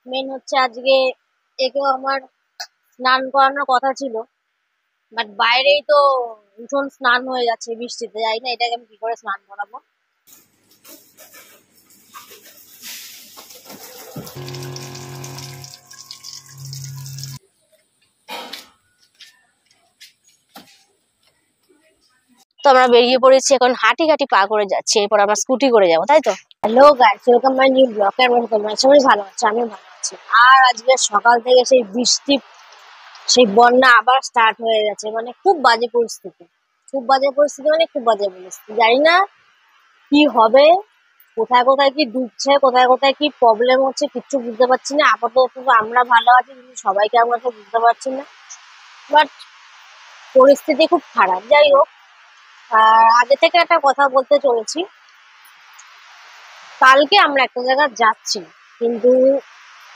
Main হচ্ছে আজকে একেও আমার স্নান করানোর কথা ছিল, বাট বাইরেই তো ভীষণ স্নান হয়ে যাচ্ছে বৃষ্টিতে। যাই না এটাকে আমি কি করে স্নান করাবো। তো আমরা বেরিয়ে পড়েছি, এখন হাঁটি হাঁটি পা করে যাচ্ছি, এরপর আমরা স্কুটি করে যাবো, তাই তো। Hello guys, welcome my new blog. কেমন তোমরা সবাই ভালো আছো? আমি ভালো আছি। আর আজকে সকাল থেকে সেই বৃষ্টি, সেই বন্যা আবার স্টার্ট হয়ে গেছে। মানে খুব বাজে পরিস্থিতি, খুব বাজে পরিস্থিতি, মানে খুব বাজে পরিস্থিতি। জানি না কি হবে, কোথায় কোথায় কি ডুবছে, কোথায় কোথায় কি প্রবলেম হচ্ছে, কিচ্ছু বুঝতে পারছি না। আপাতত আমরা ভালো আছি, কিন্তু সবাইকে আমরা তো বুঝতে পারছি না। বাট পরিস্থিতি খুব খারাপ। যাই হোক, আগে থেকে একটা কথা বলতে চলেছি। কালকে আমরা একটা জায়গায় যাচ্ছি, কিন্তু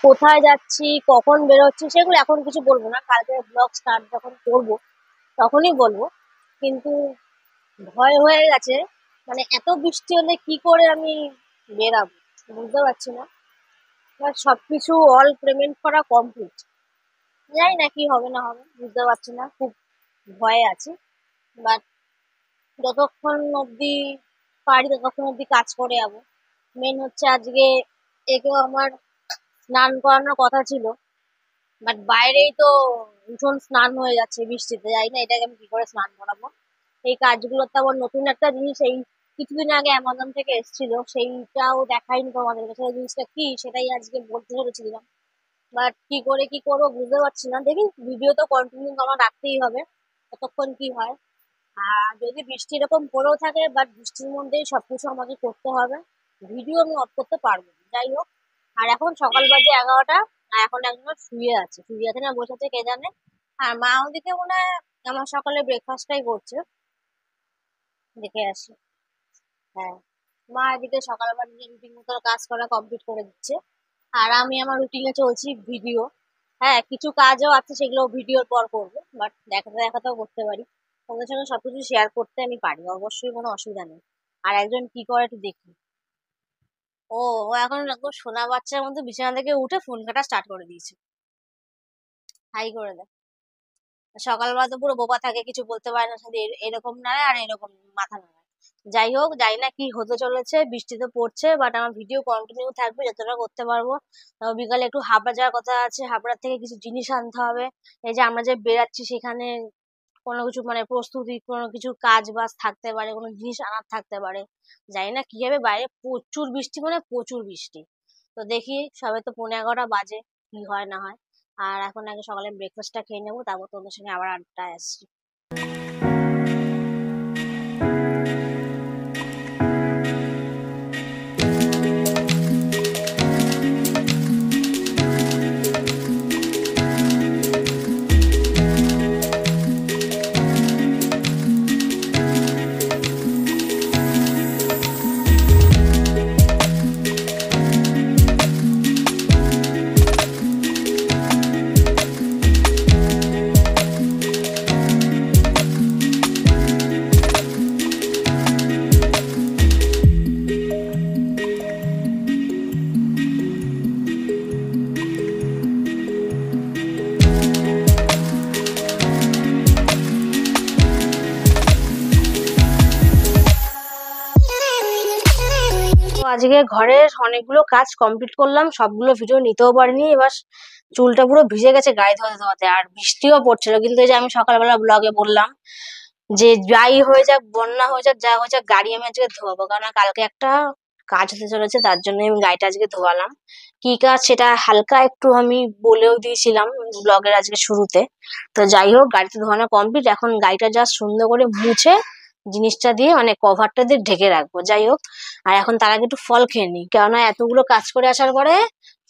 কোথায় যাচ্ছি, কখন বেরোচ্ছি, সেগুলো এখন কিছু বলবো না। কালকে ব্লগ স্টার্ট যখন করবো তখনই বলবো। কিন্তু ভয় হয়ে গেছে, মানে এত বৃষ্টি হলে কি করে আমি বেরাবো বুঝতে পারছি না। বাট সবকিছু অল পেমেন্ট করা কমপ্লিট। জানি না কি হবে না হবে, বুঝতে পারছি না, খুব ভয়ে আছি। বাট যতক্ষণ অব্দি পারি ততক্ষণ অব্দি কাজ করে যাবো। মেন হচ্ছে আজকে একেও আমার স্নান করানোর কথা ছিল, বাট বাইরেই তো ভীষণ স্নান হয়ে যাচ্ছে বৃষ্টিতে। যাই না এটাকে আমি কি করে স্নান করাবো। এই কাজগুলো তো আবার নতুন একটা জিনিস, এই কিছুদিন আগে অ্যামাজন থেকে এসেছিল, সেইটাও দেখাইনি তোমাদের কাছে। সেই জিনিসটা কি সেটাই আজকে বলতে চলেছিলাম, বাট কি করে কি করবো বুঝতে পারছি না। দেখি, ভিডিও তো কন্টিনিউ আমার রাখতেই হবে, ততক্ষণ কি হয়। আর যদি বৃষ্টি এরকম পড়েও থাকে, বাট বৃষ্টির মধ্যেই সবকিছু আমাকে করতে হবে, ভিডিও আমি অফ করতে পারবো না। যাই হোক, আর এখন সকাল বাজে 11টা, আর এখন একজন শুয়ে আছে না বসে আছে কে জানে। আর মা ওদিকে মনে হয় আমার সকালে ব্রেকফাস্টটাই করছে, দেখে আসি। হ্যাঁ, মা এদিকে সকালবেলা নিজের রুটিন মতো কাজ করা কমপ্লিট করে দিচ্ছে, আর আমি আমার রুটিনে চলছি ভিডিও। হ্যাঁ, কিছু কাজও আছে, সেগুলো ভিডিওর পর করবো, বাট দেখাতে দেখাতেও করতে পারি। তোমাদের সঙ্গে সবকিছু শেয়ার করতে আমি পারি, অবশ্যই কোনো অসুবিধা নেই। আর একজন কি করে একটু দেখি। ও ও এখন একদম সোনা বাচ্চার মধ্যে বিছানা থেকে উঠে ফোন ঘাটা স্টার্ট করে দিয়েছে। হাই করে দেয়। সকালবেলা তো পুরো বোবা থাকে, কিছু বলতে পারে না, শুধু এরকম নাড়ে আর এরকম মাথা নাড়ে। যাই হোক, জানি না কি হতে চলেছে, বৃষ্টি তো পড়ছে, বাট আমার ভিডিও কন্টিনিউ থাকবে যতটা করতে পারবো। তাও বিকালে একটু হাবড়া যাওয়ার কথা আছে, হাবড়ার থেকে কিছু জিনিস আনতে হবে। এই যে আমরা যে বেরাচ্ছি সেখানে কোনো কিছু মানে প্রস্তুতি, কোনো কিছু কাজ বাজ থাকতে পারে, কোনো জিনিস আনার থাকতে পারে। জানি না কি হবে, বাইরে প্রচুর বৃষ্টি, মানে প্রচুর বৃষ্টি। তো দেখি, সবে তো 11:15 বাজে, কি হয় না হয়। আর এখন আগে সকালে ব্রেকফাস্টটা খেয়ে নেবো, তারপর তোমাদের সঙ্গে আবার আড্ডায় আসছি। আজকে ঘরের অনেকগুলো কাজ কমপ্লিট করলাম, সবগুলো ভিডিও নিতেও পারিনি। এবার চুলটা পুরো ভিজে গেছে গায়ে ধোয়াতে ধোয়াতে, আর বৃষ্টিও পড়ছিল। কিন্তু এই যে আমি সকালবেলা ব্লগে বললাম যে যাই হয়ে যাক, বন্যা হয়ে যাক, যা হয়ে যাক, গাড়ি আমি আজকে ধোয়াবো, কারণ কালকে একটা কাজ হতে চলেছে, তার জন্য আমি গাড়িটা আজকে ধোয়ালাম। কি কাজ সেটা হালকা একটু আমি বলেও দিয়েছিলাম ব্লগের আজকে শুরুতে। তো যাই হোক, গাড়িতে ধোয়ানো কমপ্লিট, এখন গাড়িটা জাস্ট সুন্দর করে মুছে জিনিসটা দিয়ে, মানে কভারটা দিয়ে ঢেকে রাখবো। যাই হোক, আর এখন তার আগে একটু ফল খেয়ে নিই, কেননা এতগুলো কাজ করে আসার পরে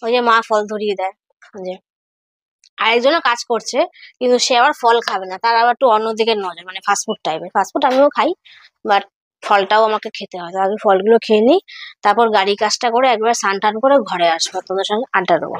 ওই যে মা ফল ধরিয়ে দেয়। যে আরেকজনও কাজ করছে, কিন্তু সে আবার ফল খাবে না, তার আবার একটু অন্যদিকে নজর, মানে ফাস্টফুড টাইপের। ফাস্টফুড আমিও খাই, বাট ফলটাও আমাকে খেতে হয়। তো আগে ফলগুলো খেয়ে নিই, তারপর গাড়ি কাজটা করে একবার স্নান টান করে ঘরে আসবো, তোমাদের সঙ্গে আড্ডা দেবো।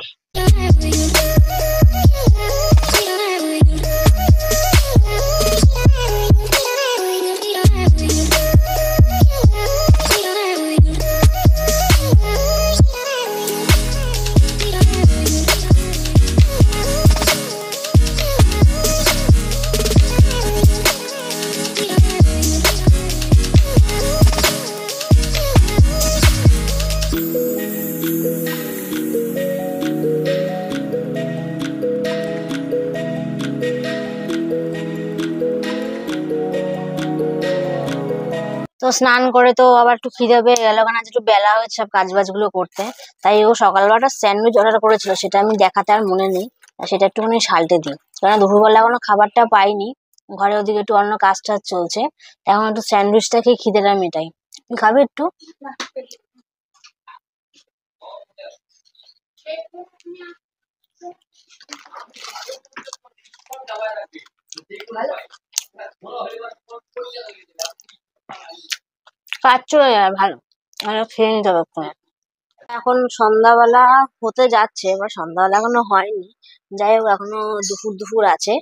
তো স্নান করে তো আবার একটু খিদে পেয়ে গেল, কারণ আজ একটু বেলা হয়েছে সব কাজ বাজ গুলো করতে। তাই ও সকালবেলাটা স্যান্ডউইচ অর্ডার করেছিল, সেটা আমি দেখাতে আর মনে নেই, সেটা একটুখানি সালটে দিই, কারণ দুপুরবেলা এখনো খাবারটা পাইনি, ঘরে ওদিকে একটু অন্য কাজ টাজ চলছে। এখন একটু স্যান্ডউইচটা খেয়ে খিদেটা মেটাই। তুই খাবি একটু? খাচ্ছ? ভালো, ভালো খেয়ে নিতে হবে। এখন সন্ধ্যাবেলা হতে যাচ্ছে, এবার সন্ধ্যাবেলা এখনো হয়নি, যাই হোক এখনো দুপুর দুপুর আছে।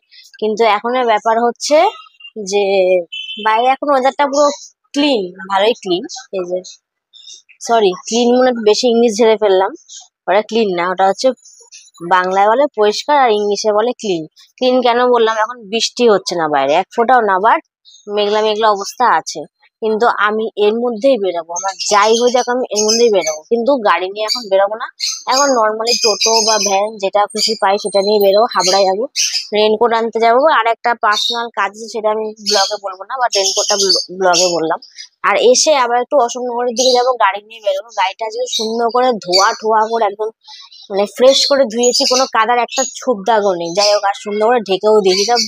কিন্তু এখনের ব্যাপার হচ্ছে যে বাইরে এখন ওয়েদারটা পুরো ক্লিন, ভালোই ক্লিন। এই যে, সরি, ক্লিন মনে একটু বেশি ইংলিশ ঝেড়ে ফেললাম। ওটা ক্লিন না, ওটা হচ্ছে বাংলায় বলে পরিষ্কার আর ইংলিশে বলে ক্লিন। ক্লিন কেন বললাম, এখন বৃষ্টি হচ্ছে না বাইরে এক ফোঁটাও না, বাট মেঘলা মেঘলা অবস্থা আছে। কিন্তু আমি এর মধ্যেই বেরোবো, আমার যাই হয়ে যাক আমি এর মধ্যেই বেরোবো, কিন্তু গাড়ি নিয়ে এখন বেরোবো না। এখন নর্মালি টোটো বা ভ্যান যেটা খুশি পাই সেটা নিয়ে বেরোবো, হাবড়ায় যাবো, রেনকোট আনতে যাবো। আর একটা পার্সোনাল কাজ আছে, সেটা আমি ব্লগে বলবো না, বাট রেনকোটটা ব্লগে বললাম। আর এসে আবার একটু অশোকনগরের দিকে যাবো, গাড়ি নিয়ে বেরোবো। গাড়িটা আজকে সুন্দর করে ধোয়া ঠোয়া করে একদম মানে ফ্রেশ করে ধুয়েছি, কোনো কাদার একটা ছোপ দাগও নেই। যাই হোক, আর সুন্দর করে ঢেকেও দিয়েছি, সব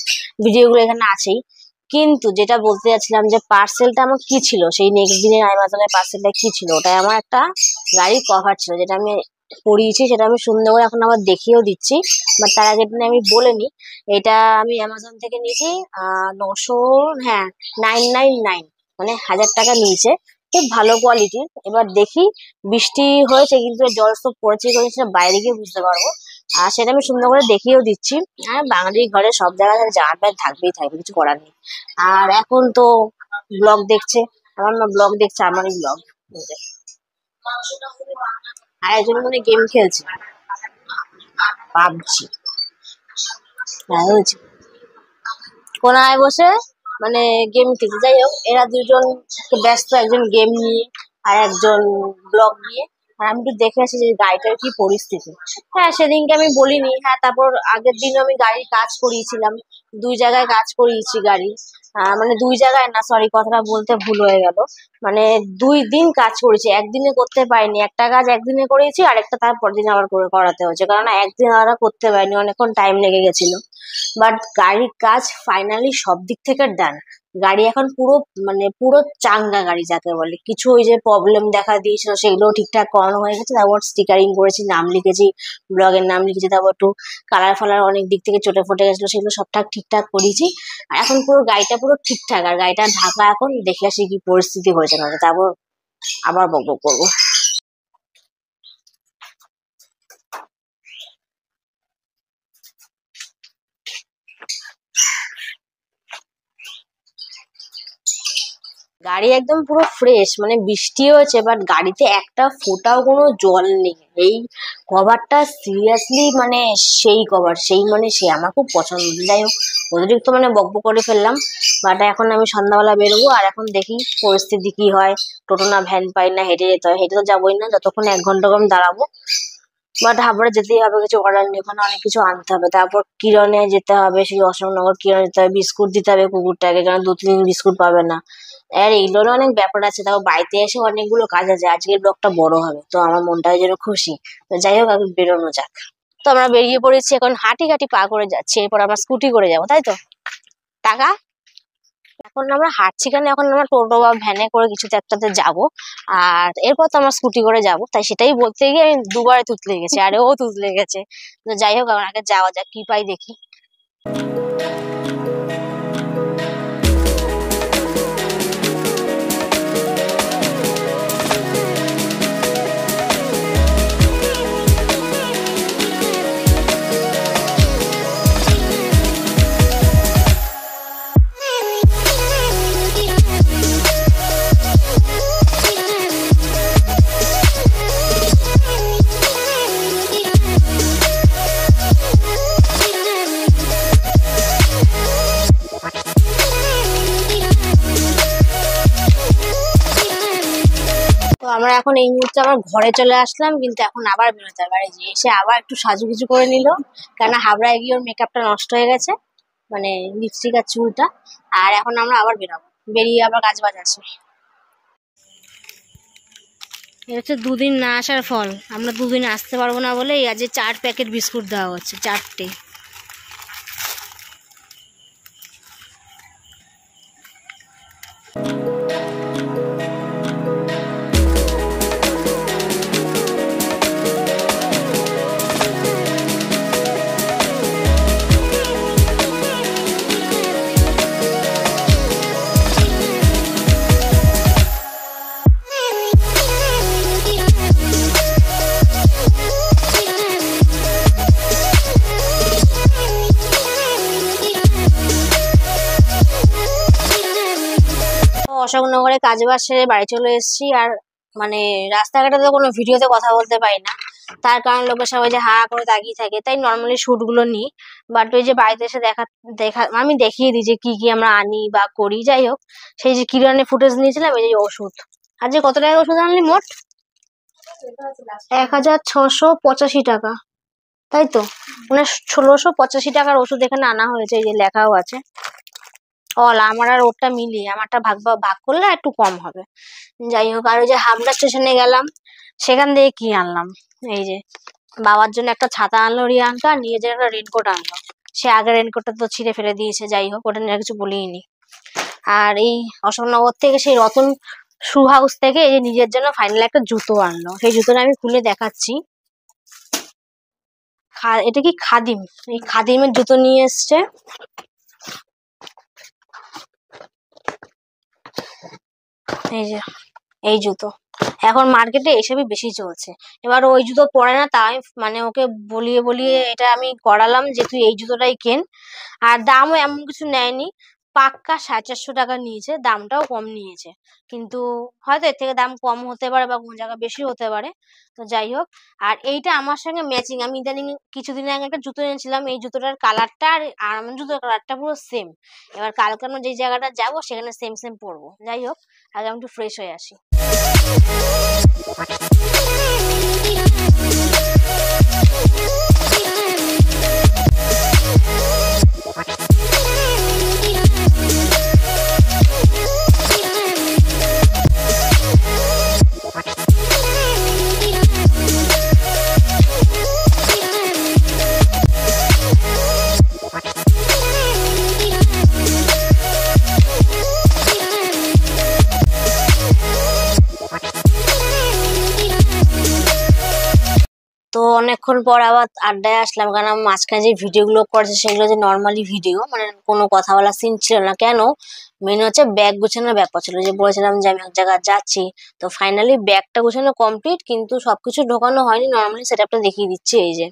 ভিডিও গুলো এখানে আছেই। কিন্তু যেটা বলতে যাচ্ছিলাম, যে পার্সেলটা আমার কি ছিল, সেই নেক্সট দিনের অ্যামাজনের পার্সেলটা কি ছিল, ওটাই আমার একটা গাড়ির কভার ছিল, যেটা আমি পরিয়েছি, সেটা আমি সুন্দর করে এখন আবার দেখিয়েও দিচ্ছি। বাট তার আগের দিনে আমি বলে নি, এটা আমি অ্যামাজন থেকে নিয়েছি 900, হ্যাঁ 999, মানে 1000 টাকা নিয়েছে। খুব ভালো কোয়ালিটির। এবার দেখি, বৃষ্টি হয়েছে কিন্তু জল তো পড়েছে, সেটা বাইরে গিয়ে বুঝতে পারবো। আর সেটা আমি সুন্দর করে দেখিয়েও দিচ্ছি। আর বাঙালির ঘরে সব জায়গায় জামা প্যান্ট থাকবেই থাকবে, কিছু করার নেই। আর এখন তো ব্লগ দেখছে, আমার না ব্লগ দেখছে, আমারই ব্লগ। আর একজন মনে গেম খেলছে, পাবজি। হ্যাঁ হয়েছে, কোনায় বসে মানে গেম খেলছে। যাই হোক, এরা দুজন ব্যস্ত, একজন গেম নিয়ে আর একজন ব্লগ নিয়ে। আর আমি একটু দেখে আসি যে গাড়িটার কি পরিস্থিতি। হ্যাঁ, সেদিনকে আমি বলিনি। হ্যাঁ, তারপর আগের দিনও আমি গাড়ির কাজ করিয়েছিলাম, 2 জায়গায় কাজ করিয়েছি গাড়ি। মানে 2 জায়গায় না, সরি, কথাটা বলতে ভুল হয়ে গেল। মানে 2 দিন কাজ করেছি, একদিনে করতে পারিনি। একটা কাজ একদিনে করেছি, আরেকটা তারপর দিন আবার করে করাতে হয়েছে, কারণ একদিন আমরা করতে পারিনি, অনেকক্ষণ টাইম লেগে গেছিল। বাট গাড়ির কাজ ফাইনালি সব দিক থেকে ডান। গাড়ি এখন পুরো মানে পুরো চাঙ্গা গাড়ি যাকে বলে। কিছু ওই যে প্রবলেম দেখা দিয়েছিল সেগুলো ঠিকঠাক করানো হয়ে গেছে, তারপর স্টিকারিং করেছি, নাম লিখেছি, ব্লগের নাম লিখেছি, তারপর একটু কালার ফালার অনেক দিক থেকে চটে ফটে গেছিলো, সেগুলো সবঠাক ঠিকঠাক করেছি। আর এখন পুরো গাড়িটা পুরো ঠিকঠাক। আর গাড়িটা ঢাকা, এখন দেখে আসি কি পরিস্থিতি হয়েছে না, তারপর আবার বকবক করবো। গাড়ি একদম পুরো ফ্রেশ, মানে বৃষ্টি হয়েছে বাট গাড়িতে একটা ফোঁটাও কোনো জল নেই। এই কভারটা সিরিয়াসলি মানে সেই কভার, সেই মানে সে আমার খুব পছন্দ। যাই হোক, অতিরিক্ত মানে বকবক করে ফেললাম। বাট এখন আমি সন্ধ্যাবেলা বেরোবো, আর এখন দেখি পরিস্থিতি কি হয়। টোটো না ভ্যান পাই না, হেঁটে যেতে হয়। হেঁটে তো যাবোই না, যতক্ষণ 1 ঘন্টা কম দাঁড়াবো। বাট হাবড়ে যেতেই হবে, কিছু করার নেই, ওখানে অনেক কিছু আনতে হবে। তারপর কিরণে যেতে হবে, সেই অশোকনগর কিরণে যেতে হবে, বিস্কুট দিতে হবে কুকুরটাকে, কারণ 2-3 দিন বিস্কুট পাবে না। আর এইগুলোরও অনেক ব্যাপার আছে, তাও বাড়িতে এসে অনেকগুলো কাজ আছে। আজকের ব্লগটা বড় হবে, তো আমার মনটাই যেন খুশি। তো যাই হোক, এখন বেরোনো যাক। তো আমরা বেরিয়ে পড়েছি, এখন হাঁটি হাঁটি পা করে যাচ্ছি, এরপর আমরা স্কুটি করে যাবো, তাই তো? টাকা, এখন আমরা হাঁটছি কেন, এখন আমরা টোটো বা ভ্যানে করে কিছু একটাতে যাবো। আর এরপর তো আমরা স্কুটি করে যাব, তাই সেটাই বলতে গিয়ে আমি দুবারে তুতলে গেছি, আরে ও তুতলে গেছে। তো যাই হোক, আমার আগে যাওয়া যাক, কি পাই দেখি। তো আমরা এখন এই মুহূর্তে আমার ঘরে চলে আসলাম, কিন্তু এখন আবার বেরোতে হবে। আর এই যে এসে আবার একটু সাজুগুজু করে নিল, কেন হাবড়ায় গিয়ে ওর মেকআপটা নষ্ট হয়ে গেছে, মানে লিপস্টিক আর চুলটা। আর এখন আমরা আবার বেরোবো, বেরিয়ে আবার কাজ বাজ আছে। এটা হচ্ছে দুদিন না আসার ফল। আমরা দুদিন আসতে পারবো না বলে আজ 4 প্যাকেট বিস্কুট দেওয়া হচ্ছে, 4টে। অশোকনগরে কাজ বাজ সেরে বাড়ি চলে এসেছি। আর মানে রাস্তাঘাটে তো কোনো ভিডিওতে কথা বলতে পারি না, তার কারণ লোকের সবাই যে হা করে তাকিয়ে থাকে, তাই নর্মালি শুট গুলো নিই। বাট ওই যে বাড়িতে এসে দেখা আমি দেখিয়ে দিই যে কি কি আমরা আনি বা করি। যাই হোক, সেই যে কিরানের ফুটেজ নিয়েছিলাম, এই যে ওষুধ। আজকে কত টাকার ওষুধ আনলি মোট? 1685 টাকা, তাই তো? মানে 1685 টাকার ওষুধ এখানে আনা হয়েছে, এই যে লেখাও আছে। আমার আর ওরটা মিলিয়ে আমারটা ভাগ করলে একটু কম হবে। যাই হোক, আর ওই যে হাবড়া স্টেশনে গেলাম, সেখান থেকে কি আনলাম, এই যে বাবার জন্য একটা ছাতা আনলো রিয়াঙ্কা, নিয়ে যে একটা রেনকোট আনলো। সে আগের রেনকোটটা তো ছিঁড়ে ফেলে দিয়েছে, যাই হোক ওটা নিয়ে কিছু বলিনি। আর এই অশোকনগর থেকে সেই রতন শু হাউস থেকে এই যে নিজের জন্য ফাইনাল একটা জুতো আনলো, সেই জুতোটা আমি খুলে দেখাচ্ছি। এটা কি খাদিম, এই খাদিমের জুতো নিয়ে এসছে। এই যে এই জুতো এখন মার্কেটে এসবই বেশি চলছে। এবার ওই জুতো পরে না, তাই মানে ওকে বলিয়ে বলিয়ে এটা আমি করালাম যে তুই এই জুতোটাই কেন। আর দামও এমন কিছু নেয়নি, পাক্কা 450 টাকা নিয়েছে, দামটাও কম নিয়েছে। কিন্তু হয়তো এর থেকে দাম কম হতে পারে বা কোনো জায়গায় বেশি হতে পারে। তো যাই হোক, আর এইটা আমার সঙ্গে ম্যাচিং। আমি ইদানিং কিছুদিন আগে একটা জুতো এনেছিলাম, এই জুতোটার কালারটা আর আমার জুতোর কালারটা পুরো সেম। এবার কালকে আমরা যে জায়গাটা যাবো সেখানে সেম সেম পরবো। যাই হোক, আগে আমি একটু ফ্রেশ হয়ে আসি। তো অনেকক্ষণ পর আবার আড্ডায় আসলাম, কারণ আমি মাঝখানে যে ভিডিওগুলো করেছে সেগুলো যে নর্মালি ভিডিও, মানে কোনো কথা বলা সিন ছিল না। কেন, মেন হচ্ছে ব্যাগ গোছানোর ব্যাপার ছিল, যে বলেছিলাম যে আমি এক জায়গায় যাচ্ছি। তো ফাইনালি ব্যাগটা গোছানো কমপ্লিট, কিন্তু সবকিছু ঢোকানো হয়নি। নর্মালি সেটআপটা দেখিয়ে দিচ্ছি, এই যে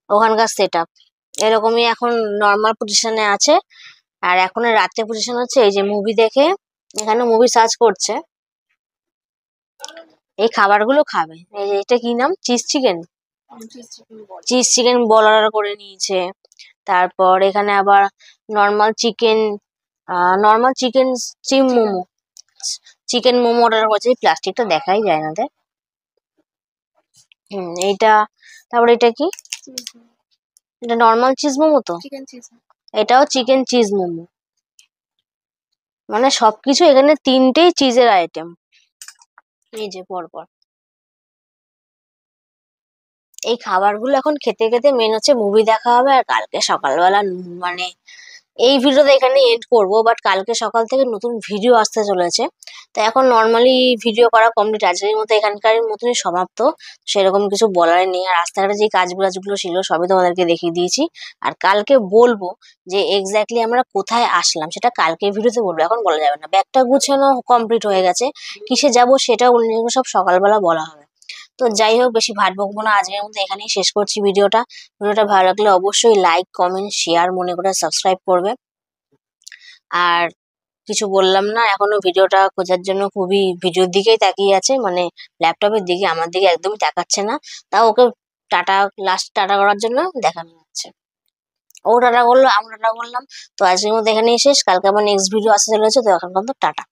ওখানকার সেটআপ এরকমই এখন নর্মাল পজিশনে আছে। আর এখন রাত্রে পজিশন হচ্ছে এই যে মুভি দেখে, এখানে মুভি সার্চ করছে। এই খাবারগুলো খাবে। এই যে এটা কি নাম, চিজ চিকেন, চিজ চিকেন বল অর্ডার করে নিয়েছে। তারপর এখানে আবার normal chicken, steam momo, chicken momo order করেছে। প্লাস্টিকটা দেখাই যায় না দেখ। এইটা, তারপর এটা কি, এটা নর্মাল চিজ মোমো তো, এটাও চিকেন চিজ মোমো। মানে সবকিছু এখানে 3টেই চিজের আইটেম, এই যে পরপর। এই খাবারগুলো এখন খেতে খেতে মেন হচ্ছে মুভি দেখা হবে। আর কালকে সকালবেলা মানে এই ভিডিওটা এখানে এন্ড করবো, বাট কালকে সকাল থেকে নতুন ভিডিও আসতে চলেছে। তো এখন নর্মালি ভিডিও করা কমপ্লিট, আজকের মতো এখানকার মতনই সমাপ্ত। সেরকম কিছু বলার নেই। আর রাস্তাঘাটে যে কাজগুলো ছিল সবই তোমাদেরকে দেখিয়ে দিয়েছি। আর কালকে বলবো যে এক্স্যাক্টলি আমরা কোথায় আসলাম, সেটা কালকে ভিডিওতে বলবো, এখন বলা যাবে না। ব্যাগটা গুছানো কমপ্লিট হয়ে গেছে, কিসে যাবো সেটা অন্য সব সকালবেলা বলা হবে। তো যাই হোক, বেশি ভাট বকবো না, আজকের মতো এখানেই শেষ করছি ভিডিওটা। ভিডিওটা ভালো লাগলে অবশ্যই লাইক, কমেন্ট, শেয়ার, মনে করে সাবস্ক্রাইব করবে। আর কিছু বললাম না, এখনো ভিডিওটা খোঁজার জন্য খুবই ভিডিওর দিকেই তাকিয়ে আছে, মানে ল্যাপটপের দিকে, আমার দিকে একদমই তাকাচ্ছে না। তাও ওকে টাটা, লাস্ট টাটা করার জন্য দেখানো হচ্ছে। ও টাটা করলো, আমরা টাটা করলাম। তো আজকের মতো এখানেই শেষ, কালকে আবার নেক্সট ভিডিও আসতে চলেছে। তো এখন পর্যন্ত টাটা।